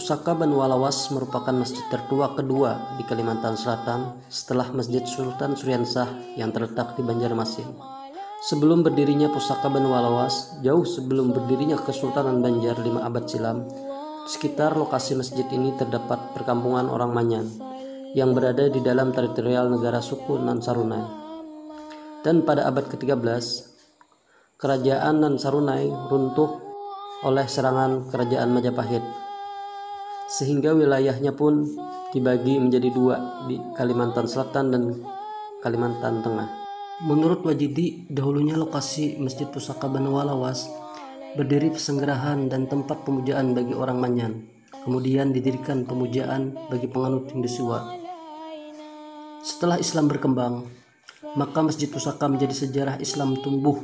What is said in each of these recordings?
Pusaka Banu Walawas merupakan masjid tertua kedua di Kalimantan Selatan setelah Masjid Sultan Suriansah yang terletak di Banjarmasin. Sebelum berdirinya Pusaka Banu Walawas, jauh sebelum berdirinya Kesultanan Banjar 5 abad silam, di sekitar lokasi masjid ini terdapat perkampungan orang Manyan yang berada di dalam teritorial negara suku Nan Sarunai. Dan pada abad ke-13, kerajaan Nan Sarunai runtuh oleh serangan kerajaan Majapahit, sehingga wilayahnya pun dibagi menjadi dua di Kalimantan Selatan dan Kalimantan Tengah. Menurut Wajidi, dahulunya lokasi Masjid Pusaka Banu Walawas berdiri pesenggerahan dan tempat pemujaan bagi orang Manyan. Kemudian didirikan pemujaan bagi penganut Hindu Siwa. Setelah Islam berkembang, maka Masjid Pusaka menjadi sejarah Islam tumbuh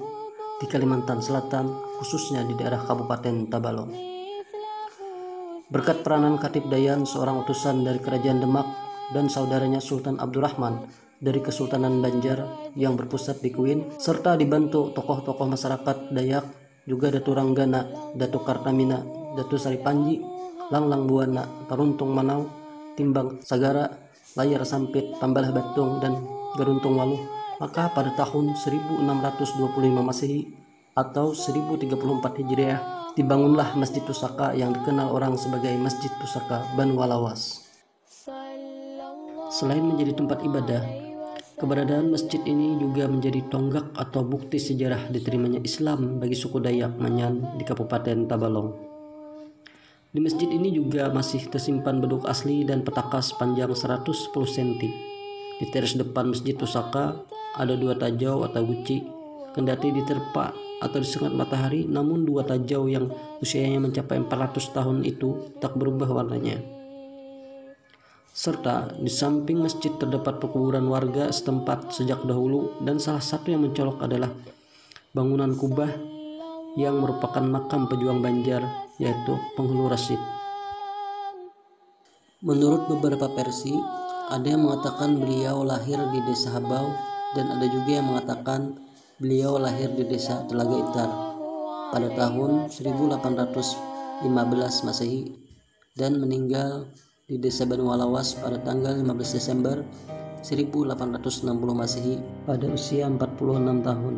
di Kalimantan Selatan, khususnya di daerah Kabupaten Tabalong. Berkat peranan Khatib Dayan, seorang utusan dari Kerajaan Demak, dan saudaranya Sultan Abdurrahman dari Kesultanan Banjar yang berpusat di Kuin, serta dibantu tokoh-tokoh masyarakat Dayak, juga Datu Ranggana, Datu Kartamina, Datu Saripanji, Langlang Buana, Taruntung Manau, Timbang Sagara, Layar Sampit, Tambalah Batung, dan Garuntung Waluh. Maka pada tahun 1625 Masehi atau 1034 Hijriah dibangunlah Masjid Pusaka yang dikenal orang sebagai Masjid Pusaka Banu Walawas. Selain menjadi tempat ibadah, keberadaan masjid ini juga menjadi tonggak atau bukti sejarah diterimanya Islam bagi suku Dayak Manyan di Kabupaten Tabalong. Di masjid ini juga masih tersimpan beduk asli dan petaka sepanjang 110 cm. Di teras depan Masjid Pusaka ada 2 tajau atau guci, kendati diterpa atau disengat matahari, namun 2 tajau yang usianya mencapai 400 tahun itu tak berubah warnanya. Serta di samping masjid terdapat pekuburan warga setempat sejak dahulu, dan salah satu yang mencolok adalah bangunan kubah yang merupakan makam pejuang Banjar, yaitu Penghulu Rasyid. Menurut beberapa versi, ada yang mengatakan beliau lahir di desa Habau, dan ada juga yang mengatakan beliau lahir di desa Telaga Itar pada tahun 1815 Masehi dan meninggal di desa Banu Walawas pada tanggal 15 Desember 1860 Masehi pada usia 46 tahun.